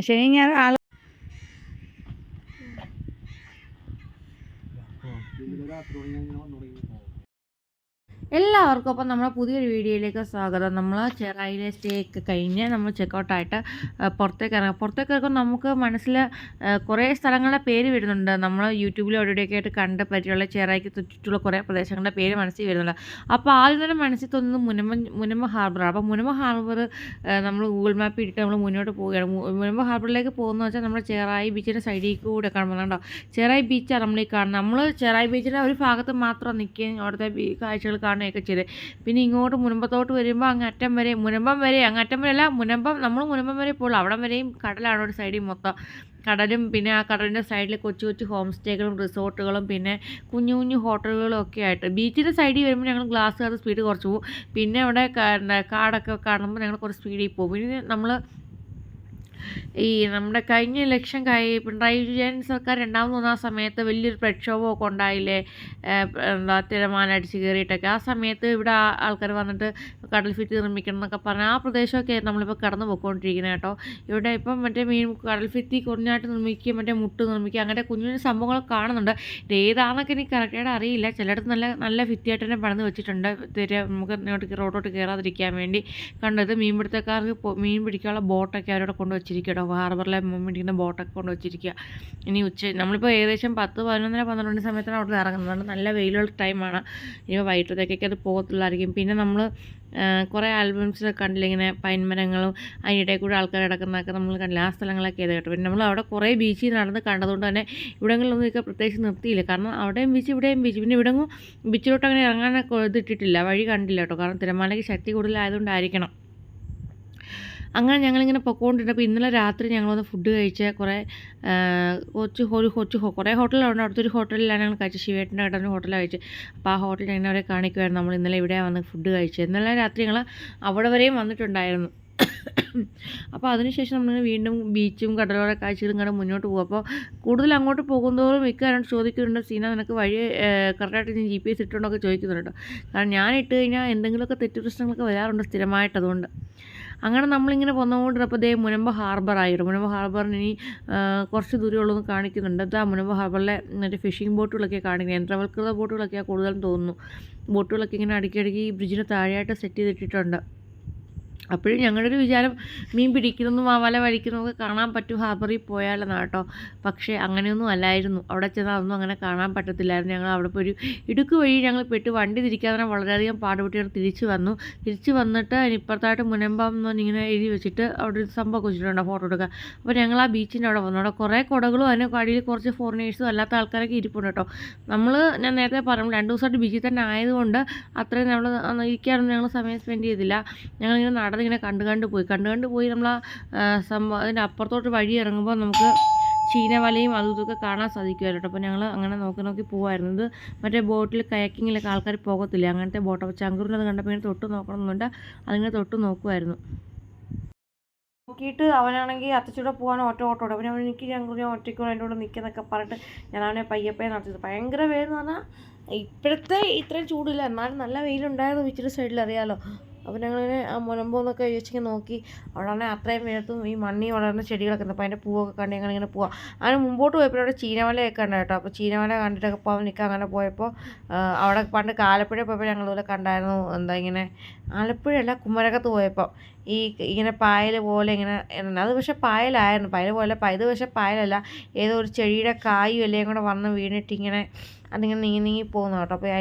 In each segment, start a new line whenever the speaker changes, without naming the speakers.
ശനി ഞാൻ ആള് എല്ലാവർക്കും അപ്പം നമ്മളെ പുതിയൊരു വീഡിയോയിലേക്ക് സ്വാഗതം. നമ്മൾ ചെറായിലെ സ്റ്റേ ഒക്കെ കഴിഞ്ഞ് നമ്മൾ ചെക്കൗട്ടായിട്ട് പുറത്തേക്ക് ഇറങ്ങും. നമുക്ക് മനസ്സിൽ കുറേ സ്ഥലങ്ങളുടെ പേര് വരുന്നുണ്ട്. നമ്മൾ യൂട്യൂബിൽ എവിടെയൊക്കെ ആയിട്ട് കണ്ട് പറ്റിയുള്ള ചെറായിക്ക് ചുറ്റുള്ള കുറേ പ്രദേശങ്ങളുടെ പേര് മനസ്സിൽ വരുന്നുണ്ട്. അപ്പോൾ ആദ്യം തന്നെ മനസ്സിൽ തോന്നുന്നത് മുനമ്പ ഹാർബറാണ്. അപ്പോൾ മുനമ്പ ഹാർബർ നമ്മൾ ഗൂഗിൾ മാപ്പ് ഇട്ടിട്ട് നമ്മൾ മുന്നോട്ട് പോവുകയാണ്. മുനമ്പ ഹാർബറിലേക്ക് പോകുന്നത് വെച്ചാൽ നമ്മുടെ ചെറായി ബീച്ചിൻ്റെ സൈഡിൽ കൂടെ കാണുന്നുണ്ടോ. ചെറായി ബീച്ചാണ് നമ്മൾ ഈ കാണുന്നത്. നമ്മൾ ചെറായി ബീച്ചിൻ്റെ ഒരു ഭാഗത്ത് മാത്രം നിൽക്കുകയും അവിടുത്തെ കാഴ്ചകൾ കാണുകയൊക്കെ ചെയ്ത് പിന്നെ ഇങ്ങോട്ട് മുനമ്പത്തോട്ട് വരുമ്പോൾ അങ്ങറ്റം വരെ അങ്ങറ്റം വരെ അല്ല നമ്മൾ മുനമ്പം വരെ പോകുള്ളൂ. അവിടം വരെയും കടലാണ് ഒരു സൈഡിൽ മൊത്തം കടലും പിന്നെ ആ കടലിൻ്റെ സൈഡിൽ കൊച്ചു ഹോം സ്റ്റേകളും റിസോർട്ടുകളും പിന്നെ കുഞ്ഞു ഹോട്ടലുകളും ഒക്കെ ആയിട്ട് ബീച്ചിൻ്റെ സൈഡിൽ വരുമ്പോൾ ഞങ്ങൾ ഗ്ലാസ് സ്പീഡ് കുറച്ച് പോകും. പിന്നെ അവിടെ കാടൊക്കെ കാണുമ്പോൾ ഞങ്ങൾ കുറച്ച് സ്പീഡിൽ പോകും. പിന്നെ നമ്മൾ ഈ നമ്മുടെ കഴിഞ്ഞ ഇലക്ഷൻ പിണറായി വിജയൻ സർക്കാർ രണ്ടാമത് വന്ന സമയത്ത് വലിയൊരു പ്രക്ഷോഭമൊക്കെ ഉണ്ടായില്ലേ, തിരമാല അടിച്ച് കയറിയിട്ടൊക്കെ. ആ സമയത്ത് ഇവിടെ ആൾക്കാർ വന്നിട്ട് കടൽ ഭിത്തി നിർമ്മിക്കണം എന്നൊക്കെ പറഞ്ഞ് ആ പ്രദേശമൊക്കെ നമ്മളിപ്പോൾ കടന്നു പോയിക്കൊണ്ടിരിക്കുന്നത് കേട്ടോ. ഇവിടെ ഇപ്പം മറ്റേ കടൽ ഭിത്തി കുഞ്ഞായിട്ട് നിർമ്മിക്കുക, മറ്റേ മുട്ട് നിർമ്മിക്കുക, അങ്ങനെ കുഞ്ഞു സംഭവങ്ങളൊക്കെ കാണുന്നുണ്ട്. ഇത് ഏതാണെന്നൊക്കെ എനിക്ക് കറക്റ്റായിട്ട് അറിയില്ല. ചിലയിടത്ത് നല്ല ഭിത്തിയായിട്ട് തന്നെ പണിത് വെച്ചിട്ടുണ്ട്, നമുക്ക് ഇങ്ങോട്ട് റോഡോട്ട് കയറാതിരിക്കാൻ വേണ്ടി. കണ്ടത് മീൻപിടുത്തക്കാർക്ക് മീൻ പിടിക്കാനുള്ള ബോട്ടൊക്കെ അവരോട് കൊണ്ടുവച്ചിരിക്കും കേട്ടോ. ഹാർബറിലെ പിടിക്കുന്ന ബോട്ടൊക്കെ കൊണ്ട് വെച്ചിരിക്കുക. ഇനി നമ്മളിപ്പോൾ ഏകദേശം 10-11 സമയത്താണ് അവിടെ ഇറങ്ങുന്നത്. നല്ല വെയിലുള്ള ടൈമാണ്. ഇനി വൈകിട്ടത്തേക്കൊക്കെ അത് പോകത്തുള്ളായിരിക്കും. പിന്നെ നമ്മൾ കുറേ ആൽബംസൊക്കെ കണ്ടില്ല, ഇങ്ങനെ പൈൻമരങ്ങളും അതിനിടയിൽ കൂടെ ആൾക്കാർ കിടക്കുന്നതൊക്കെ നമ്മൾ കണ്ടില്ല. ആ സ്ഥലങ്ങളൊക്കെ ഏത് കേട്ടോ. പിന്നെ നമ്മൾ അവിടെ കുറേ ബീച്ചിൽ നടന്ന് കണ്ടതുകൊണ്ട് തന്നെ ഇവിടങ്ങളിലൊന്നും ഇതൊക്കെ പ്രത്യേകിച്ച് നിർത്തിയില്ല. കാരണം അവിടെയും ബീച്ച് ഇവിടെയും ബീച്ച്. പിന്നെ ഇവിടെങ്ങും ബീച്ചിലോട്ട് അങ്ങനെ ഇറങ്ങാനൊക്കെ ഇതിട്ടിട്ടില്ല, വഴി കണ്ടില്ല കേട്ടോ. കാരണം തിരമാലയ്ക്ക് ശക്തി കൂടുതലായതുകൊണ്ടായിരിക്കണം. അങ്ങനെ ഞങ്ങളിങ്ങനെ പൊക്കോണ്ടിരുന്നപ്പോൾ ഇന്നലെ രാത്രി ഞങ്ങളൊന്ന് ഫുഡ് കഴിച്ച കുറേ ഹോട്ടലുണ്ട്. അടുത്തൊരു ഹോട്ടലിലാണ് ഞങ്ങൾ കഴിച്ചത്. ശിവേട്ടൻ്റെ കടന്ന് ഹോട്ടലാണ് കഴിച്ചത്. അപ്പോൾ ആ ഹോട്ടലിൽ ഞങ്ങൾ അവരെ കാണിക്കുമായിരുന്നു. നമ്മൾ ഇന്നലെ ഇവിടെയാണ് വന്ന് ഫുഡ് കഴിച്ചത്. ഇന്നലെ രാത്രി ഞങ്ങൾ അവിടെ വരെയും വന്നിട്ടുണ്ടായിരുന്നു. അപ്പോൾ അതിനുശേഷം നമ്മൾ വീണ്ടും ബീച്ചും കടലോര കാഴ്ചകളും ഇങ്ങനെ മുന്നോട്ട് പോകും. അപ്പോൾ കൂടുതൽ അങ്ങോട്ട് പോകുന്നതോറും മിക്കവാറും ചോദിക്കുന്നുണ്ട്, സീന നിനക്ക് വഴി കറക്റ്റായിട്ട് നീ GPS ഇട്ടുകൊണ്ടൊക്കെ ചോദിക്കുന്നുണ്ട്. കാരണം ഞാൻ ഇട്ട് കഴിഞ്ഞാൽ എന്തെങ്കിലുമൊക്കെ തെറ്റ് പ്രശ്നങ്ങളൊക്കെ വരാറുണ്ട് സ്ഥിരമായിട്ട്. അതുകൊണ്ട് അങ്ങനെ നമ്മളിങ്ങനെ പോന്നുകൊണ്ടിരുന്നപ്പോൾ മുനമ്പ ഹാർബറായിരുന്നു. മുനമ്പ ഹാർബറിന് ഇനി കുറച്ച് ദൂരമുള്ളതെന്ന് കാണിക്കുന്നുണ്ട്. അതാ മുനമ്പ ഹാർബറിലെ മറ്റേ ഫിഷിംഗ് ബോട്ടുകളൊക്കെ കാണിക്കുന്നത്. യന്ത്രവൽകൃത ബോട്ടുകളൊക്കെയാണ് കൂടുതലും തോന്നുന്നു. ബോട്ടുകളൊക്കെ ഇങ്ങനെ അടുക്കി ഈ ബ്രിഡ്ജിന് താഴെയായിട്ട് സെറ്റ് ചെയ്തിട്ടിട്ടുണ്ട്. അപ്പോഴും ഞങ്ങളുടെ ഒരു വിചാരം മീൻ പിടിക്കുന്നതും ആ വല വലിക്കുന്നതൊക്കെ കാണാൻ പറ്റും ഹാർബറിൽ പോയാലെന്നാണ് കേട്ടോ. പക്ഷേ അങ്ങനെയൊന്നും അല്ലായിരുന്നു. അവിടെ ചെന്നാൽ അതൊന്നും അങ്ങനെ കാണാൻ പറ്റത്തില്ലായിരുന്നു. ഞങ്ങൾ അവിടെ ഇപ്പോൾ ഒരു ഇടുക്ക് വഴി ഞങ്ങൾ പെട്ട് വണ്ടി തിരിക്കാതെ വളരെയധികം പാടുപെട്ട് തിരിച്ച് വന്നിട്ട് ഇപ്പുറത്തായിട്ട് മുനമ്പം ഇങ്ങനെ എഴുതി വെച്ചിട്ട് അവിടെ ഒരു സംഭവം വെച്ചിട്ടുണ്ട് ഫോട്ടോ എടുക്കുക. അപ്പോൾ ഞങ്ങൾ ആ ബീച്ചിൻ്റെ അവിടെ വന്നു. അവിടെ കുറേ കുടകളും അതിന് അടിയിൽ കുറച്ച് ഫോറിനേഴ്സും അല്ലാത്ത ആൾക്കാരൊക്കെ ഇരിപ്പുണ്ട് കേട്ടോ. ഞാൻ നേരത്തെ പറഞ്ഞു 2 ദിവസമായിട്ട് ബീച്ചിൽ തന്നെ ആയതുകൊണ്ട് അത്രയും നമ്മൾ ഇരിക്കാനൊന്നും ഞങ്ങൾ സമയം സ്പെൻഡ് ചെയ്തില്ല. ഞങ്ങളിങ്ങനെ ഇങ്ങനെ കണ്ടു പോയി നമ്മൾ സംഭവം അതിൻ്റെ അപ്പുറത്തോട്ട് വഴി ഇറങ്ങുമ്പോൾ നമുക്ക് ചീനവലയും അതും ഇതൊക്കെ കാണാൻ സാധിക്കുമായിരുന്നു. അപ്പോൾ ഞങ്ങൾ അങ്ങനെ നോക്കി പോകുമായിരുന്നു. ഇത് മറ്റേ ബോട്ടിൽ കയാക്കിങ്ങിലൊക്കെ ആൾക്കാർ പോകത്തില്ല, അങ്ങനത്തെ ബോട്ട്. അപ്പോൾ ചങ്കൂറിനത് കണ്ടപ്പോൾ ഇങ്ങനെ തൊട്ട് നോക്കണമെന്നുണ്ട്, അതിങ്ങനെ തൊട്ട് നോക്കുമായിരുന്നു. നോക്കിയിട്ട് അവനാണെങ്കിൽ അത്തച്ചൂടെ പോകാൻ ഓട്ടോടെ. പിന്നെ എനിക്ക് ചങ്കൂർ ഞാൻ ഒറ്റയ്ക്ക് എൻ്റെ കൂടെ നിൽക്കുന്നൊക്കെ പറഞ്ഞിട്ട് ഞാൻ അവനെ പയ്യപ്പേ നടത്തിയത്. ഭയങ്കര വെയിലെന്ന് പറഞ്ഞാൽ ഇപ്പോഴത്തെ ഇത്രയും ചൂടില്ല, എന്നാലും നല്ല വെയിലുണ്ടായിരുന്നു ബീച്ചിൻ്റെ സൈഡിൽ, അറിയാമല്ലോ. അപ്പോൾ ഞങ്ങളിങ്ങനെ ആ മുനമ്പോന്നൊക്കെ ചോദിച്ചിങ്ങനെ നോക്കി. അവിടെ ആണെങ്കിൽ അത്രയും വേഗത്തും ഈ മണ്ണി വളർന്ന ചെടികളൊക്കെ ഉണ്ട്. അപ്പോൾ അതിൻ്റെ പൂവൊക്കെ കണ്ട് ഞങ്ങളിങ്ങനെ പോവാം. അങ്ങനെ മുമ്പോട്ട് പോയപ്പോൾ അവിടെ ചീനവലയൊക്കെ ഉണ്ട് കേട്ടോ. അപ്പോൾ ചീനവല കണ്ടിട്ടൊക്കെ പോകാൻ നിൽക്കുക. അങ്ങനെ പോയപ്പോൾ അവിടെ പണ്ട് ആലപ്പുഴ പോയപ്പോൾ ഞങ്ങളിതുപോലെ കണ്ടായിരുന്നു. ഇങ്ങനെ ആലപ്പുഴയല്ല, കുമരകത്ത് പോയപ്പോൾ ഇങ്ങനെ പായൽ പോലെ ഇങ്ങനെ അത് പക്ഷേ പായലായിരുന്നു. പായൽ പോലെ ഇത് പക്ഷേ പായലല്ല, ഏതോ ഒരു ചെടിയുടെ കായും എല്ലാം കൂടെ വന്ന് വീണിട്ടിങ്ങനെ അതിങ്ങനെ നീങ്ങി പോകുന്നു കേട്ടോ.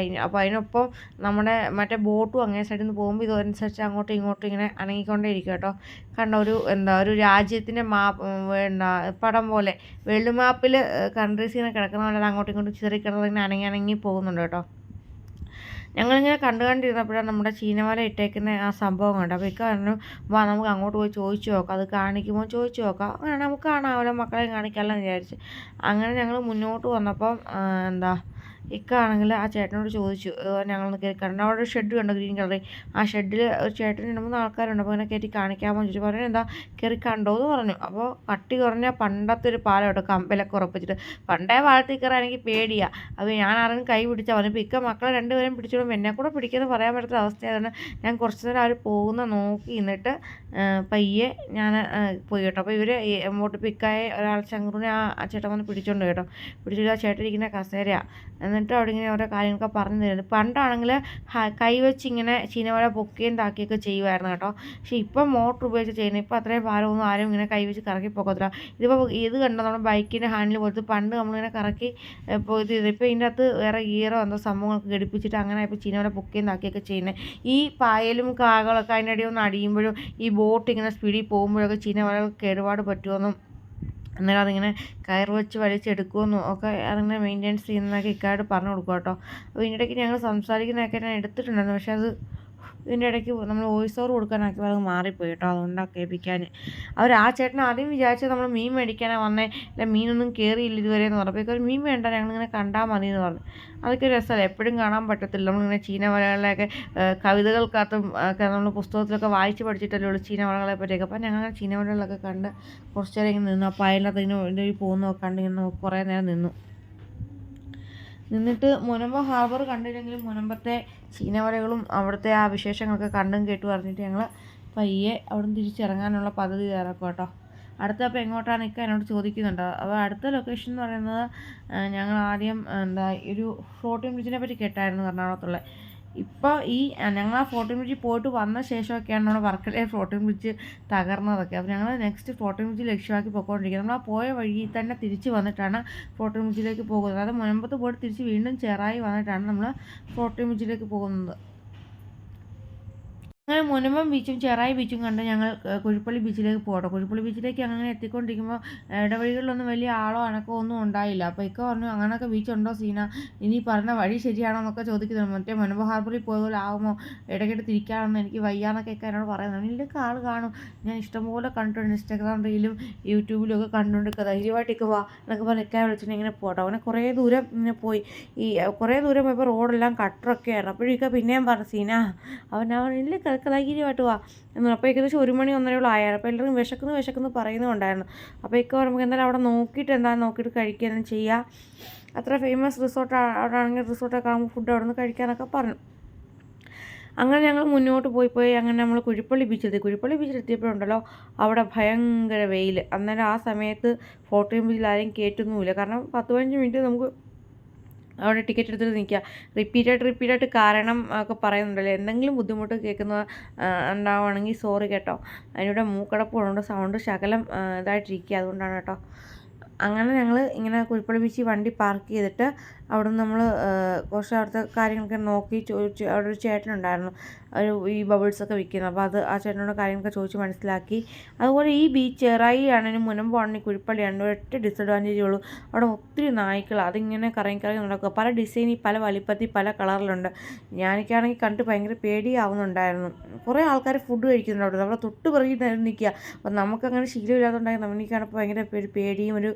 അപ്പോൾ അതിനൊപ്പം നമ്മുടെ മറ്റേ ബോട്ടും അങ്ങനെ സൈഡിൽ നിന്ന് പോകുമ്പോൾ ഇതനുസരിച്ച് അങ്ങോട്ടും ഇങ്ങോട്ടും ഇങ്ങനെ അനങ്ങിക്കൊണ്ടേ ഇരിക്കും കേട്ടോ. കണ്ട ഒരു രാജ്യത്തിൻ്റെ പടം പോലെ വേൾഡ് മാപ്പിൽ കൺട്രീസ് ഇങ്ങനെ കിടക്കുന്ന പോലെ അങ്ങോട്ടും ഇങ്ങോട്ടും ചിതറിക്കിടന്ന് ഇങ്ങനെ അനങ്ങി പോകുന്നുണ്ട് കേട്ടോ. ഞങ്ങളിങ്ങനെ കണ്ടുകൊണ്ടിരുന്നപ്പോഴാണ് നമ്മുടെ ചീനവല ഇട്ടേക്കുന്ന ആ സംഭവം കണ്ടു. അപ്പോൾ പറഞ്ഞു വാ നമുക്ക് അങ്ങോട്ട് പോയി ചോദിച്ചു നോക്കാം, അത് കാണിക്കുമ്പോൾ ചോദിച്ചു നോക്കാം. അങ്ങനെ നമുക്ക് കാണാമല്ലോ, മക്കളെ കാണിക്കാമല്ലോ എന്ന് വിചാരിച്ച് അങ്ങനെ ഞങ്ങൾ മുന്നോട്ട് വന്നപ്പം ഇക്ക ആണെങ്കിൽ ആ ചേട്ടനോട് ചോദിച്ചു, ഞങ്ങളൊന്ന് കയറി കാണണം. അവിടെ ഒരു ഷെഡ് കണ്ടോ ഗ്രീൻ കളറിൽ, ആ ഷെഡിൽ ഒരു ചേട്ടൻ 2-3 ആൾക്കാരുണ്ട്. അപ്പോൾ ഇങ്ങനെ കയറ്റി കാണിക്കാമോ ചോദിച്ചു. പറഞ്ഞു എന്താ കയറി കണ്ടോ എന്ന് പറഞ്ഞു. അപ്പോൾ കട്ടി കുറഞ്ഞ പണ്ടത്തെ ഒരു പാലം കേട്ടോ, കമ്പലൊക്കെ ഉറപ്പിച്ചിട്ട്. പണ്ടേ പാലത്തിൽ കയറാൻ എനിക്ക് പേടിയാണ്. അപ്പോൾ ഞാൻ ആരെങ്കിലും കൈ പിടിച്ചാൽ പറഞ്ഞു. ഇപ്പോൾ ഇക്ക മക്കളെ 2 പേരെയും പിടിച്ചോളും, എന്നെ കൂടെ പിടിക്കുമെന്ന് പറയാൻ പറ്റാത്ത അവസ്ഥയായതുകൊണ്ട് ഞാൻ കുറച്ച് നേരം അവർ പോകുന്ന നോക്കി നിന്നിട്ട് പയ്യെ ഞാൻ പോയി കേട്ടോ. അപ്പോൾ ഇവർ അങ്ങോട്ട് പിക്കായ ഒരാൾ ചങ്കുറിനെ ആ ചേട്ടൻ വന്ന് പിടിച്ചോണ്ട് കേട്ടോ. പിടിച്ചിട്ട് ആ ചേട്ടൻ ഇരിക്കുന്ന കസേരയാണ്. എന്നിട്ട് അവിടെ ഇങ്ങനെ ഓരോ കാര്യങ്ങളൊക്കെ പറഞ്ഞു തരുന്നത്. പണ്ടാണെങ്കിൽ കൈവച്ച് ഇങ്ങനെ ചീനവല പൊക്കുകയും താക്കുകയൊക്കെ ചെയ്യുമായിരുന്നു കേട്ടോ. പക്ഷേ ഇപ്പം മോട്ടർ ഉപയോഗിച്ച് ചെയ്യുന്നത്. ഇപ്പോൾ അത്രയും ഭാരമൊന്നും ആരും ഇങ്ങനെ കൈവച്ച് കറക്കി പോകത്തില്ല. ഇതിപ്പോൾ ഇത് കണ്ടോ, നമ്മുടെ ബൈക്കിൻ്റെ ഹാൻഡിൽ പോലത്തെ പണ്ട് നമ്മളിങ്ങനെ കറക്കി പോയത്. ഇപ്പോൾ ഇതിൻ്റെ അകത്ത് വേറെ ഗിയറോ എന്തോ സംഭവങ്ങളൊക്കെ ഘടിപ്പിച്ചിട്ട് അങ്ങനെ ഇപ്പോൾ ചീനവല പൊക്കുകയും താക്കുകയൊക്കെ ചെയ്യുന്നത്. ഈ പായലും കാകളൊക്കെ അതിൻ്റെ ഇടയിൽ ഒന്ന് അടിയുമ്പോഴും ഈ ബോട്ട് ഇങ്ങനെ സ്പീഡിൽ പോകുമ്പോഴൊക്കെ ചീനവലകൾ കേടുപാട് പറ്റുമെന്നും അന്നേരം അതിങ്ങനെ കയർ വെച്ച് വലിച്ചെടുക്കുമെന്നും ഒക്കെ അതിങ്ങനെ മെയിൻ്റെനൻസ് ചെയ്യുന്നതൊക്കെ ഇക്കായിട്ട് പറഞ്ഞു കൊടുക്കും കേട്ടോ. അപ്പോൾ ഇതിൻ്റെ ഇടയ്ക്ക് ഞങ്ങൾ സംസാരിക്കുന്നതൊക്കെ ഞാൻ എടുത്തിട്ടുണ്ടായിരുന്നു. പക്ഷേ അത് ഇതിൻ്റെ ഇടയ്ക്ക് നമ്മൾ വോയിസ് ഓവർ കൊടുക്കാനാക്കി അത് മാറിപ്പോയി കേട്ടോ. അതുകൊണ്ടാണ് കേൾപ്പിക്കാൻ. ആ ചേട്ടൻ ആദ്യം വിചാരിച്ചത് നമ്മൾ മീൻ മേടിക്കാനാണ് വന്നേ, അല്ല മീനൊന്നും കയറിയില്ല ഇതുവരെ എന്ന് പറഞ്ഞപ്പോൾ ഒരു മീൻ വേണ്ട, ഞങ്ങളിങ്ങനെ കണ്ടാൽ മതി എന്ന് പറഞ്ഞു. അതൊക്കെ രസമല്ലേ, എപ്പോഴും കാണാൻ പറ്റത്തില്ല. നമ്മളിങ്ങനെ ചീനവലകളിലൊക്കെ കവിതകൾക്കകത്തും ഒക്കെ നമ്മൾ പുസ്തകത്തിലൊക്കെ വായിച്ച് പഠിച്ചിട്ടല്ലേ ഉള്ളൂ ചീനവലകളെ പറ്റിയൊക്കെ. അപ്പം ഞങ്ങൾ ചീനവലകളിലൊക്കെ കണ്ട് കുറച്ച് നേരം ഇങ്ങനെ നിന്നു. അപ്പോൾ അതിനകത്ത് പോകുന്നതൊക്കെ കണ്ട് ഇങ്ങനെ കുറേ നേരം നിന്നിട്ട് മുനമ്പം ഹാർബർ കണ്ടില്ലെങ്കിലും മുനമ്പത്തെ ചീനവലകളും അവിടുത്തെ ആ വിശേഷങ്ങളൊക്കെ കണ്ടും കേട്ടു പറഞ്ഞിട്ട് ഞങ്ങൾ പയ്യെ അവിടെ നിന്ന് തിരിച്ചിറങ്ങാനുള്ള പദ്ധതി തയ്യാറാക്കും കേട്ടോ. അടുത്ത അപ്പോൾ എങ്ങോട്ടാണ് ഇക്ക എന്നോട് ചോദിക്കുന്നുണ്ട്. അപ്പോൾ അടുത്ത ലൊക്കേഷൻ എന്ന് പറയുന്നത് ഞങ്ങൾ ആദ്യം ഒരു ഫ്ലോട്ടിംഗ് ബ്രിഡ്ജിനെ പറ്റി കേട്ടായിരുന്നു എറണാകുളത്തുള്ള. ഇപ്പോൾ ഞങ്ങൾ ആ ഫ്ലോട്ടിംഗ് ബ്രിഡ്ജിൽ പോയിട്ട് വന്ന ശേഷമൊക്കെയാണ് നമ്മുടെ വർക്കലയിൽ ഫ്ലോട്ടിംഗ് ബ്രിഡ്ജ് തകർന്നതൊക്കെ. അപ്പോൾ ഞങ്ങൾ നെക്സ്റ്റ് ഫ്ലോട്ടിംഗ് ബ്രിഡ്ജ് ലക്ഷ്യമാക്കി പോയിക്കൊണ്ടിരിക്കുന്നത്. നമ്മൾ ആ പോയ വഴിയിൽ തന്നെ തിരിച്ച് വന്നിട്ടാണ് ഫ്ലോട്ടിംഗ് ബ്രിഡ്ജിലേക്ക് പോകുന്നത്. അത് മുൻപത്ത് പോയിട്ട് തിരിച്ച് വീണ്ടും ചെറായി വന്നിട്ടാണ് നമ്മൾ ഫ്ലോട്ടിംഗ് ബ്രിഡ്ജിലേക്ക് പോകുന്നത്. അങ്ങനെ മുനമ്പം ബീച്ചും ചെറായി ബീച്ചും കണ്ട് ഞങ്ങൾ കുഴിപ്പള്ളി ബീച്ചിലേക്ക് പോകട്ടോ. കുഴിപ്പള്ളി ബീച്ചിലേക്ക് അങ്ങനെ എത്തിക്കൊണ്ടിരിക്കുമ്പോൾ ഇടവഴികളിലൊന്നും വലിയ ആളോ അനക്കോ ഒന്നും ഉണ്ടായില്ല. അപ്പോൾ ഇക്ക പറഞ്ഞു, അങ്ങനെയൊക്കെ ബീച്ചുണ്ടോ സീന, ഇനി പറഞ്ഞ വഴി ശരിയാണോ എന്നൊക്കെ ചോദിക്കുന്നുണ്ട്. മറ്റേ മുനമ്പ് ഹാർബറിൽ പോയ പോലെ ആകുമോ, ഇടയ്ക്കിട്ട് തിരിക്കാണെന്ന് എനിക്ക് വയ്യാന്നൊക്കെ ഇക്ക എന്നോട് പറയുന്നത്. ഇതിലൊക്കെ ആൾ കാണും, ഞാൻ ഇഷ്ടംപോലെ കണ്ടിട്ടുണ്ട്, ഇൻസ്റ്റാഗ്രാം റീലും യൂട്യൂബിലും ഒക്കെ കണ്ടുകൊണ്ടിരിക്കുക, ധൈര്യമായിട്ടൊക്കെ വാ എന്നൊക്കെ പറഞ്ഞ് ഇക്കാൻ വിളിച്ചിട്ട് ഇങ്ങനെ പോകട്ടോ. അങ്ങനെ കുറേ ദൂരം ഇങ്ങനെ പോയി. കുറേ ദൂരം പോയപ്പോൾ റോഡെല്ലാം കട്ടറൊക്കെ ആയിരുന്നു. അപ്പോഴേക്കും പിന്നെയും പറഞ്ഞു, സീന ഇല്ല ധൈര്യമായിട്ട് വാ എന്ന്. അപ്പോൾ ഏകദേശം 1 മണി 1:30 ആയിരുന്നു. അപ്പോൾ എല്ലാവരും വിശക്കുന്നു പറയുന്നുണ്ടായിരുന്നു. അപ്പോൾ ഇക്ക നമുക്ക് എന്തായാലും അവിടെ നോക്കിയിട്ട് നോക്കിയിട്ട് കഴിക്കുകയെന്ന് ചെയ്യാം, അത്ര ഫേമസ് റിസോർട്ട് അവിടെ ആണെങ്കിൽ റിസോർട്ടൊക്കെ ആകുമ്പോൾ ഫുഡ് അവിടെ നിന്ന് കഴിക്കാനൊക്കെ പറഞ്ഞു. അങ്ങനെ ഞങ്ങൾ മുന്നോട്ട് പോയി അങ്ങനെ നമ്മൾ കുഴിപ്പള്ളി ബീച്ചിലെത്തിയപ്പോഴുണ്ടല്ലോ അവിടെ ഭയങ്കര വെയിൽ. അന്നേരം ആ സമയത്ത് ഫ്ലോട്ടിംഗ് ബ്രിഡ്ജിൽ ആരെയും കയറ്റുന്നുമില്ല. കാരണം 10-15 മിനിറ്റ് നമുക്ക് അവിടെ ടിക്കറ്റ് എടുത്തിട്ട് നിൽക്കുക. റിപ്പീറ്റായിട്ട് കാരണം ഒക്കെ പറയുന്നുണ്ടല്ലോ. എന്തെങ്കിലും ബുദ്ധിമുട്ട് കേൾക്കുന്ന ഉണ്ടാവുകയാണെങ്കിൽ സോറി കേട്ടോ. അതിനിവിടെ മൂക്കടപ്പുണ്ട്, സൗണ്ട് ശകലം ഇതായിട്ടിരിക്കുക, അതുകൊണ്ടാണ് കേട്ടോ. അങ്ങനെ ഞങ്ങൾ ഇങ്ങനെ കുഴിപ്പള്ളി ബീച്ചിൽ വണ്ടി പാർക്ക് ചെയ്തിട്ട് അവിടെ നിന്ന് നമ്മൾ കുറച്ച് അവിടുത്തെ കാര്യങ്ങളൊക്കെ നോക്കി ചോദിച്ചു. അവിടെ ഒരു ചേട്ടനുണ്ടായിരുന്നു, ഈ ബബിൾസൊക്കെ വിൽക്കുന്നത്. അപ്പോൾ ആ ചേട്ടനോട് കാര്യങ്ങളൊക്കെ ചോദിച്ച് മനസ്സിലാക്കി. അതുപോലെ ഈ ബീച്ച് ചെറായി ആണെങ്കിലും മുനമ്പാണെങ്കിൽ കുഴിപ്പള്ളിയാണ് ഒരൊറ്റ ഡിസഡ്വാൻറ്റേജേ ഉള്ളൂ, അവിടെ ഒത്തിരി നായ്ക്കൾ അതിങ്ങനെ കറങ്ങി നടക്കുക. പല ഡിസൈനിൽ, പല വലിപ്പത്തിൽ, പല കളറിലുണ്ട്. ഞാനിക്കാണെങ്കിൽ കണ്ട് ഭയങ്കര പേടിയാവുന്നുണ്ടായിരുന്നു. കുറേ ആൾക്കാർ ഫുഡ് കഴിക്കുന്നുണ്ട് അവിടെ, നമ്മളെ തൊട്ട് പിറകി നിൽക്കുക. അപ്പോൾ നമുക്കങ്ങനെ ശീലമില്ലാത്തതുകൊണ്ടായി എനിക്കാണിപ്പോൾ ഭയങ്കര പേടിയും ഒരു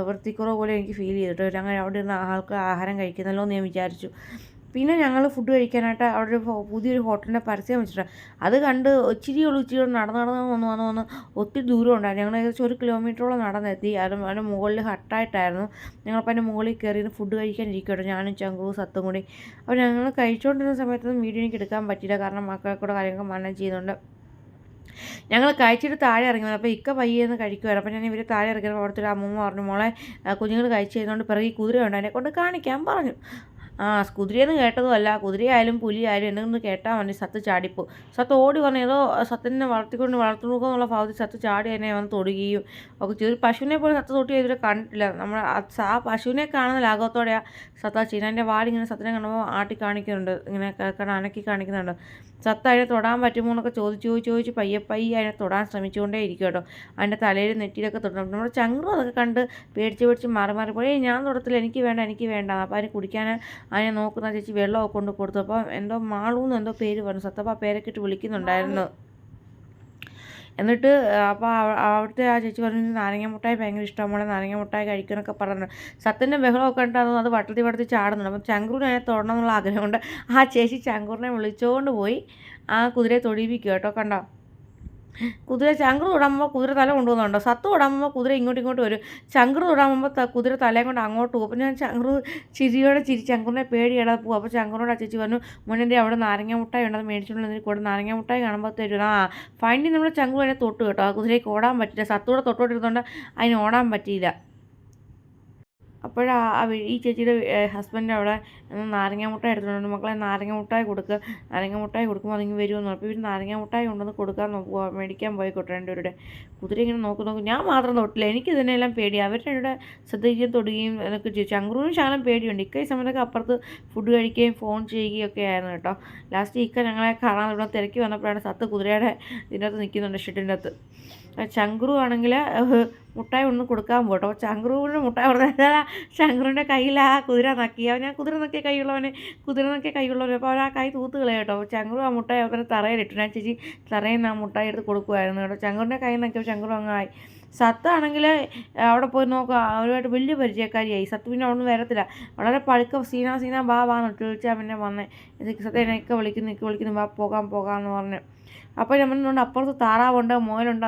വൃത്തിക്കുറവ് പോലെ എനിക്ക് ഫീൽ ചെയ്തിട്ട്. അങ്ങനെ അവിടെ ഇരുന്ന് ആൾക്കാർ ആഹാരം കഴിക്കുന്നല്ലോ എന്ന് ഞാൻ വിചാരിച്ചു. പിന്നെ ഞങ്ങൾ ഫുഡ് കഴിക്കാനായിട്ട് അവിടെ ഒരു പുതിയൊരു ഹോട്ടലിൻ്റെ പരസ്യം വെച്ചിട്ടുണ്ട്. അത് കണ്ട് ഇച്ചിരി നടന്ന് വന്ന് ഒത്തിരി ദൂരം ഉണ്ടായിരുന്നു. ഞങ്ങൾ ഏകദേശം 1 കിലോമീറ്ററോളം നടന്നെത്തി. അതിൻ്റെ മുകളിൽ ഹട്ടായിട്ടായിരുന്നു. ഞങ്ങളപ്പോൾ അതിൻ്റെ മുകളിൽ കയറി ഫുഡ് കഴിക്കാനിരിക്കട്ടോ, ഞാനും ചങ്കുവും സത്തും കൂടി. അപ്പോൾ ഞങ്ങൾ കഴിച്ചുകൊണ്ടിരുന്ന സമയത്തൊന്നും വീഡിയോ എനിക്ക് എടുക്കാൻ പറ്റിയില്ല, കാരണം മക്കൾക്കൂടെ കാര്യങ്ങൾ മാനേജ് ചെയ്യുന്നുണ്ട്. ഞങ്ങൾ കഴിച്ചിട്ട് താഴെ ഇറങ്ങി. അപ്പോൾ ഇക്ക പയ്യെന്ന് കഴിക്കുമായിരുന്നു. അപ്പോൾ ഞാൻ ഇവർ താഴെ ഇറങ്ങിയപ്പോൾ അവിടുത്തെ ഒരു അമ്മൂമ്മ പറഞ്ഞു, മോളെ കുഞ്ഞുങ്ങൾ കഴിച്ച് കഴിഞ്ഞുകൊണ്ട് പിറകെ കുതിരയുണ്ട്, അതിനെ കൊണ്ട് കാണിക്കാൻ പറഞ്ഞു. കുതിരയെന്ന് കേട്ടതുമല്ല, കുതിരയായാലും പുലിയായാലും എന്തെങ്കിലും കേട്ടാൽ മതി സത്ത് ചാടിപ്പോ. സത്ത് ഓടി വന്ന് ഏതോ സത്തിനെ വളർത്തുക എന്നുള്ള ഭാവത്തിൽ സത്ത് ചാടി അതിനെ വന്ന് തൊടുകയും ഒക്കെ ചെയ്തു. പശുവിനെ പോലും സത്ത് തൊട്ടി ഇതുവരെ കണ്ടിട്ടില്ല. നമ്മൾ ആ പശുവിനെ കാണുന്ന ലാഘവത്തോടെയാണ് സത്ത ചെയ്യുന്നത്. അതിൻ്റെ വാലിങ്ങനെ സത്തിനെ കാണുമ്പോൾ ആട്ടി കാണിക്കുന്നുണ്ട്, ഇങ്ങനെ അനക്കി കാണിക്കുന്നുണ്ട്. സത്ത് അതിനെ തൊടാൻ പറ്റുമോ എന്നൊക്കെ ചോദിച്ച് പയ്യെ അതിനെ തൊടാൻ ശ്രമിച്ചുകൊണ്ടേ ഇരിക്കും കേട്ടോ. അതിൻ്റെ തലയിൽ നെറ്റിയിലൊക്കെ തൊടണം. നമ്മുടെ ചങ്കും അതൊക്കെ കണ്ട് പേടിച്ച് മാറി പോയി, ഞാൻ തൊടത്തില്ല, എനിക്ക് വേണ്ട. അപ്പോൾ അതിന് കുടിക്കാൻ അതിനെ നോക്കുന്ന ചേച്ചി വെള്ളമൊക്കെ കൊണ്ട് കൊടുത്തു. അപ്പോൾ എന്തോ മാളൂന്ന് എന്തോ പേര് പറഞ്ഞു. സത്തപ്പ പേരൊക്കെ ഇട്ട് വിളിക്കുന്നുണ്ടായിരുന്നു. എന്നിട്ട് അപ്പോൾ അവിടുത്തെ ആ ചേച്ചി പറഞ്ഞു നാരങ്ങ മുട്ടായി ഭയങ്കര ഇഷ്ടമാണ്, നാരങ്ങ മുട്ടായി കഴിക്കുമെന്നൊക്കെ പറഞ്ഞു. സത്യൻ്റെ ബഹളമൊക്കെ ഉണ്ടാകുന്നു, അത് വട്ടത്തിൽ ചാടുന്നുണ്ട്. അപ്പം ചങ്കുറിനെ അതിനെ തൊടണം എന്നുള്ള ആഗ്രഹം കൊണ്ട് ആ ചേച്ചി ചങ്കുറിനെ വിളിച്ചുകൊണ്ട് പോയി ആ കുതിരയെ തൊടിയിപ്പിക്കുക കേട്ടോ. കണ്ടോ, കുതിര ചങ്കുറ് തൊടാകുമ്പോൾ കുതിര തല കൊണ്ടുപോകുന്നുണ്ടോ, സത്ത് തൊടാകുമ്പോൾ കുതിര ഇങ്ങോട്ട് വരും, ചങ്കുറ് തൊടാകുമ്പോൾ കുതിര തലയും കൊണ്ട് അങ്ങോട്ട് പോകും. അപ്പോൾ ഞാൻ ചങ്കുറ് ചിരിയോടെ ചങ്കുറിനെ പേടിയിടാതെ പോകും. അപ്പോൾ ചങ്കുറിനോട് ചേച്ചി പറഞ്ഞു, മുന്നേ അവിടെ നാരങ്ങ മുട്ടായി ഉണ്ടെന്ന് മേടിച്ചുകൊണ്ടിരുന്നതിൽ കൂടെ നാരങ്ങ മുട്ടായി കാണുമ്പോൾ തരും. ഫൈനലി നമ്മുടെ ചങ്കുറ് അതിനെ തൊട്ട് കേട്ടോ. ആ കുതിരയ്ക്ക് ഓടാൻ പറ്റില്ല, സത്തൂടെ തൊട്ടോട്ടിരുന്നതുകൊണ്ട് അതിന് ഓടാൻ പറ്റിയില്ല. അപ്പോഴാ ഈ ചേച്ചിയുടെ ഹസ്ബൻഡ് അവിടെ നാരങ്ങ മുട്ടായി എടുത്തിട്ടുണ്ട്. മക്കളെ നാരങ്ങ മുട്ടായി കൊടുക്കുമ്പോൾ അതിങ്ങ് വരുമെന്ന് പറഞ്ഞു. അപ്പോൾ ഇവർ നാരങ്ങ മുട്ടായി കൊണ്ടുവന്ന് മേടിക്കാൻ പോയിക്കോട്ടെ രണ്ടുപേരുടെ. കുതിര ഇങ്ങനെ നോക്കും. ഞാൻ മാത്രം തൊട്ടില്ല, എനിക്ക് ഇതിനെല്ലാം പേടിയാണ്. അവർ രണ്ടുപേരുടെ ശ്രദ്ധിക്കുകയും തൊടുകയും എന്നൊക്കെ ചെയ്തു. ചങ്കുറിനും ശകലം പേടിയുണ്ട്. ഈ സമയത്തൊക്കെ അപ്പുറത്ത് ഫുഡ് കഴിക്കുകയും ഫോൺ ചെയ്യുകയും ഒക്കെ ആയിരുന്നു കേട്ടോ. ലാസ്റ്റ് ഞങ്ങളെ കാണാൻ ഇവിടെ തിരക്കി വന്നപ്പോഴാണ് സത്ത് കുതിരയുടെ ഇതിനകത്ത് നിൽക്കുന്നുണ്ട്, ഷെഡിൻ്റെ അകത്ത്. ചങ്കുറു ആണെങ്കിൽ മുട്ടായി ഒന്ന് കൊടുക്കാൻ പോട്ടോ. ചങ്കുറുവിന് മുട്ടായി കൊടുത്താൽ ചങ്കുറിൻ്റെ കയ്യിൽ ആ കുതിര നക്കി. ഞാൻ കുതിര നക്കിയ കൈയുള്ളവന് അപ്പോൾ അവർ ആ കൈ തൂത്ത് കളയും കേട്ടോ. ചങ്കുറു ആ മുട്ടായി അവരെ തറയിലിട്ടു. ഞാൻ ചേച്ചി തറയിൽ നിന്ന് ആ മുട്ടായി എടുത്ത് കൊടുക്കുമായിരുന്നു കേട്ടോ. ചങ്കുറിൻ്റെ കൈ നക്കിയപ്പോൾ ചങ്കുറു അങ്ങായി. സത്താണെങ്കിൽ അവിടെ പോയി നോക്കുക, അവരുമായിട്ട് വലിയ പരിചയക്കാരിയായി. സത്ത് പിന്നെ അവിടെ നിന്ന് വരത്തില്ല, വളരെ പഴുക്ക സീന ബാ എന്നിട്ട് വിളിച്ചാൽ പിന്നെ വന്നേ. സത്യം എന്നെയൊക്കെ വിളിക്കുന്നു ബാ പോകാമെന്ന് പറഞ്ഞു. അപ്പോൾ നമ്മളുണ്ട് അപ്പുറത്ത് താറാവുണ്ട്, മുയലുണ്ട്,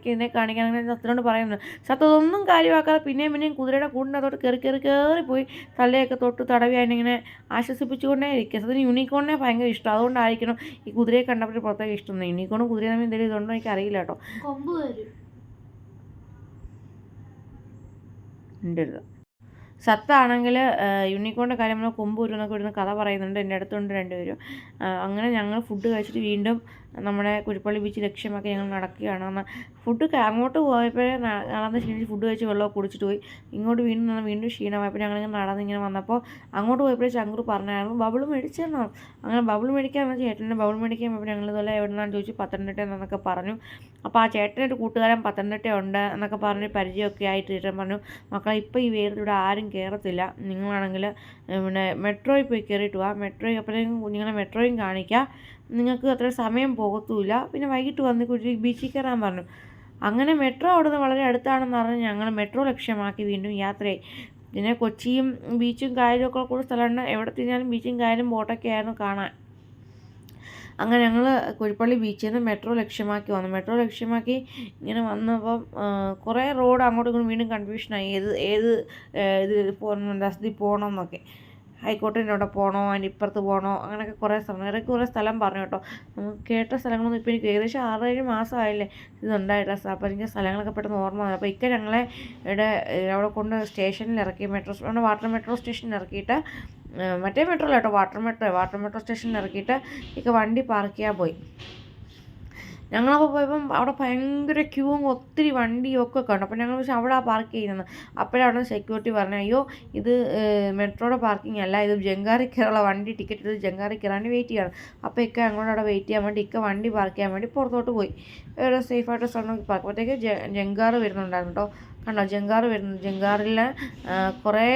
ഇതിനെ കാണിക്കാൻ അങ്ങനെ സത്തിനോട് പറയുന്നു. സത്ത് അതൊന്നും കാര്യമാക്കാതെ പിന്നെയും കുതിരയുടെ കൂടിനകത്തോട്ട് കയറി പോയി തലയൊക്കെ തൊട്ട് തടവി അതിനിങ്ങനെ ആശ്വസിപ്പിച്ചുകൊണ്ടേ ഇരിക്കുക. സത്തിന് യൂണിക്കോണിനെ ഭയങ്കര ഇഷ്ടം, അതുകൊണ്ടായിരിക്കണം ഈ കുതിരയെ കണ്ടപ്പോൾ പുറത്തേക്ക് ഇഷ്ടം. യൂണിക്കോണും കുതിരയും തമ്മിൽ എന്തെങ്കിലും ഇതുണ്ടോ എനിക്കറിയില്ല കേട്ടോ. ഉണ്ട്. സത്താണെങ്കിൽ യൂണിക്കോണിൻ്റെ കാര്യം നമ്മൾ കൊമ്പ് വരുന്നൊക്കെ വരുന്ന കഥ പറയുന്നുണ്ട്. എൻ്റെ അടുത്തുണ്ട് രണ്ടുപേരും. അങ്ങനെ ഞങ്ങൾ ഫുഡ് കഴിച്ചിട്ട് വീണ്ടും നമ്മുടെ കുഴിപ്പള്ളി ബീച്ച് ലക്ഷ്യമാക്കി ഞങ്ങൾ നടക്കുകയാണ്. അങ്ങോട്ട് പോയപ്പോഴേ നടന്ന് ക്ഷീണിച്ച് ഫുഡ് കഴിച്ച് വെള്ളമൊക്കെ കുടിച്ചിട്ട് പോയി. ഇങ്ങോട്ട് വീണ്ടും ക്ഷീണമായപ്പോൾ ഞങ്ങളിങ്ങനെ നടന്നിങ്ങനെ വന്നപ്പോൾ അങ്ങോട്ട് പോയപ്പോഴേ ചങ്കുറ് പറഞ്ഞായിരുന്നു ബബിൾ മേടിച്ചെന്നോ. അങ്ങനെ ബബിൾ മേടിക്കാമെന്ന് ചേട്ടൻ്റെ ബബിൾ മേടിക്കാൻ പോയപ്പോൾ ഞങ്ങൾ ഇതുപോലെ എവിടെ നിന്നാണ് ചോദിച്ചു, പത്തനംതിട്ട എന്നൊക്കെ പറഞ്ഞു. അപ്പോൾ ആ ചേട്ടനൊരു കൂട്ടുകാരൻ പത്തനംതിട്ട ഉണ്ട് എന്നൊക്കെ പറഞ്ഞ് പരിചയമൊക്കെ ആയിട്ട് ചേട്ടൻ പറഞ്ഞു, മക്കളെ ഇപ്പോൾ ഈ വേരത്തിലൂടെ ആരും കയറത്തില്ല, നിങ്ങളാണെങ്കിൽ പിന്നെ മെട്രോയിൽ പോയി കയറിയിട്ട് പോവാം, മെട്രോയിൽ അപ്പോഴേക്കും നിങ്ങളെ മെട്രോയും കാണിക്കാം, നിങ്ങൾക്ക് അത്ര സമയം പോകത്തുമില്ല, പിന്നെ വൈകിട്ട് വന്ന് ബീച്ചിൽ കയറാൻ പറഞ്ഞു. അങ്ങനെ മെട്രോ അവിടുന്ന് വളരെ അടുത്താണെന്ന് പറഞ്ഞ് ഞങ്ങൾ മെട്രോ ലക്ഷ്യമാക്കി വീണ്ടും യാത്രയായി. പിന്നെ കൊച്ചിയും ബീച്ചും കായലും ഒക്കെ കൂടെ സ്ഥലമുണ്ട്, എവിടെ തിരിഞ്ഞാലും ബീച്ചും കായലും ബോട്ടൊക്കെ ആയിരുന്നു കാണാൻ. അങ്ങനെ ഞങ്ങൾ കുഴിപ്പള്ളി ബീച്ചിൽ നിന്ന് മെട്രോ ലക്ഷ്യമാക്കി ഇങ്ങനെ വന്നപ്പം കുറേ റോഡ് അങ്ങോട്ടും ഇങ്ങോട്ടും വീണ്ടും കൺഫ്യൂഷനായി, ഏത് ഇതിൽ പോകണം എന്നൊക്കെ. ഹൈക്കോർട്ടിൻ്റെ അവിടെ പോകണോ, അതിൻ്റെ ഇപ്പുറത്ത് പോകണോ, അങ്ങനെയൊക്കെ കുറേ സ്ഥലം പറഞ്ഞു കേട്ടോ. നമുക്ക് കേട്ട സ്ഥലങ്ങളൊന്നും ഇപ്പോൾ എനിക്ക് ഏകദേശം 6-7 മാസമായില്ലേ ഇതുണ്ടായിട്ട്. അപ്പോൾ എനിക്ക് സ്ഥലങ്ങളൊക്കെ പെട്ടെന്ന് ഓർമ്മ വന്നു. അപ്പോൾ ഞങ്ങളെ അവിടെ കൊണ്ട് സ്റ്റേഷനിൽ ഇറക്കി, വാട്ടർ മെട്രോ സ്റ്റേഷനിൽ ഇറക്കിയിട്ട്, മറ്റേ മെട്രോ അല്ല കേട്ടോ, വാട്ടർ മെട്രോ സ്റ്റേഷനിൽ ഇറക്കിയിട്ട് വണ്ടി പാർക്ക് ചെയ്യാൻ പോയി. ഞങ്ങളപ്പോൾ പോയപ്പം അവിടെ ഭയങ്കര ക്യൂവും ഒത്തിരി വണ്ടിയൊക്കെ കണ്ടു. അപ്പോൾ ഞങ്ങൾ പക്ഷേ അവിടെ പാർക്ക് ചെയ്യുന്നത്. അപ്പോഴവിടെ സെക്യൂരിറ്റി പറഞ്ഞു, അയ്യോ ഇത് മെട്രോയുടെ പാർക്കിംഗ് അല്ല, ഇത് ജങ്കാറി കയറുള്ള വണ്ടി ടിക്കറ്റ് എടുത്ത് ജങ്കാറി കയറാൻ വെയിറ്റ് ചെയ്യണം. അപ്പോൾ അങ്ങോട്ട് അവിടെ വെയിറ്റ് ചെയ്യാൻ വേണ്ടി വണ്ടി പാർക്ക് ചെയ്യാൻ വേണ്ടി പുറത്തോട്ട് പോയി. ഒരു സേഫായിട്ട് സ്ഥലം പാർക്ക്. അപ്പോഴത്തേക്ക് ജങ്കാറ് വരുന്നുണ്ടായിരുന്നു കേട്ടോ. കണ്ടോ, ജങ്കാറിൽ കുറേ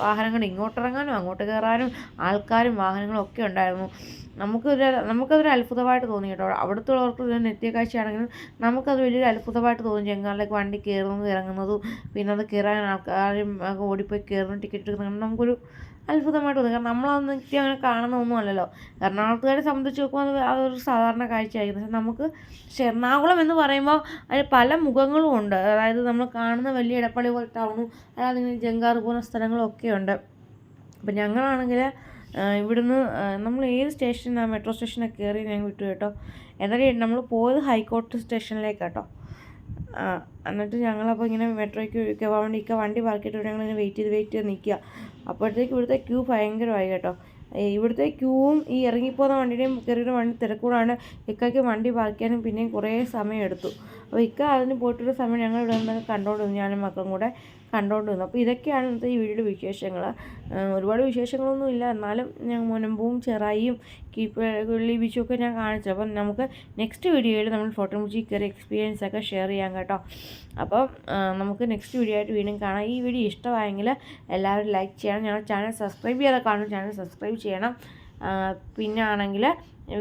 വാഹനങ്ങൾ ഇങ്ങോട്ടിറങ്ങാനും അങ്ങോട്ട് കയറാനും ആൾക്കാരും വാഹനങ്ങളും ഒക്കെ ഉണ്ടായിരുന്നു. നമുക്കതൊരു അത്ഭുതമായിട്ട് തോന്നി കേട്ടോ. അവിടുത്തുള്ളവർക്ക് ഇത് നിത്യക്കാഴ്ചയാണെങ്കിലും നമുക്കത് വലിയൊരു അത്ഭുതമായിട്ട് തോന്നി. ജങ്കാറിലേക്ക് വണ്ടി കയറുന്നതും ഇറങ്ങുന്നതും പിന്നെ അത് കയറാൻ ആൾക്കാരും ഓടിപ്പോയി കയറുന്ന ടിക്കറ്റ് എടുക്കുന്നത് നമുക്കൊരു അത്ഭുതമായിട്ട് തോന്നി. കാരണം നമ്മളതൊന്നും നിത്യം അങ്ങനെ കാണുന്നൊന്നും അല്ലല്ലോ. എറണാകുളത്തുകാരെ സംബന്ധിച്ച് നോക്കുമ്പോൾ അതൊരു സാധാരണ കാഴ്ചയായിരിക്കും. പക്ഷെ എറണാകുളം എന്ന് പറയുമ്പോൾ അതിന് പല മുഖങ്ങളും ഉണ്ട്. അതായത് നമ്മൾ കാണുന്ന വലിയ ഇടപ്പള്ളി പോലെ ടൗണും അല്ലാതെ ജങ്കാറ് പോകുന്ന സ്ഥലങ്ങളും ഒക്കെ ഉണ്ട്. അപ്പം ഞങ്ങളാണെങ്കിൽ ഇവിടുന്ന് നമ്മൾ ഏത് സ്റ്റേഷനാണ് മെട്രോ സ്റ്റേഷനൊക്കെ കയറി ഞങ്ങൾ വിട്ടു കേട്ടോ. എന്നാലും നമ്മൾ പോയത് ഹൈക്കോർട്ട് സ്റ്റേഷനിലേക്കാട്ടോ. എന്നിട്ട് ഞങ്ങളപ്പോൾ ഇങ്ങനെ മെട്രോയ്ക്ക് പോകാൻ വേണ്ടി വണ്ടി പാർക്ക് ചെയ്തിട്ട് ഞങ്ങളിങ്ങനെ വെയിറ്റ് ചെയ്ത് നിൽക്കുക. അപ്പോഴത്തേക്ക് ഇവിടുത്തെ ക്യൂ ഭയങ്കരമായി കേട്ടോ. ഇവിടുത്തെ ക്യൂവും ഈ ഇറങ്ങിപ്പോകുന്ന വണ്ടിയുടെയും കയറിയുടെ വണ്ടി തിരക്കൂടാണ്. ഇക്കയ്ക്ക് വണ്ടി പാർക്ക് ചെയ്യാനും പിന്നെയും കുറേ സമയം എടുത്തു. അപ്പോൾ അതിന് പോയിട്ടൊരു സമയം ഞങ്ങൾ ഇവിടെ നിന്നൊക്കെ കണ്ടുകൊണ്ടിരുന്നു, ഞാനും മക്കളും കൂടെ കണ്ടുകൊണ്ടിരുന്നു. അപ്പോൾ ഇതൊക്കെയാണ് ഇന്നത്തെ ഈ വീഡിയോയുടെ വിശേഷങ്ങൾ. ഒരുപാട് വിശേഷങ്ങളൊന്നും ഇല്ല, എന്നാലും ഞാൻ മുനമ്പും ചെറായിയും കുഴിപ്പള്ളി ബീച്ചും ഒക്കെ ഞാൻ കാണിച്ചു. അപ്പം നമുക്ക് നെക്സ്റ്റ് വീഡിയോയിൽ നമ്മൾ ഫോട്ടോ ബീച്ചിൽ കയറി എക്സ്പീരിയൻസ് ഒക്കെ ഷെയർ ചെയ്യാം കേട്ടോ. അപ്പം നമുക്ക് നെക്സ്റ്റ് വീഡിയോ ആയിട്ട് വീണ്ടും കാണാം. ഈ വീഡിയോ ഇഷ്ടമായെങ്കിൽ എല്ലാവരും ലൈക്ക് ചെയ്യണം. ഞങ്ങളുടെ ചാനൽ സബ്സ്ക്രൈബ് ചെയ്യാതെ കാണും, ചാനൽ സബ്സ്ക്രൈബ് ചെയ്യണം. പിന്നെ ആണെങ്കിൽ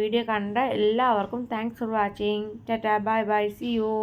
വീഡിയോ കണ്ട എല്ലാവർക്കും thanks for watching. Tata, bye bye, see U.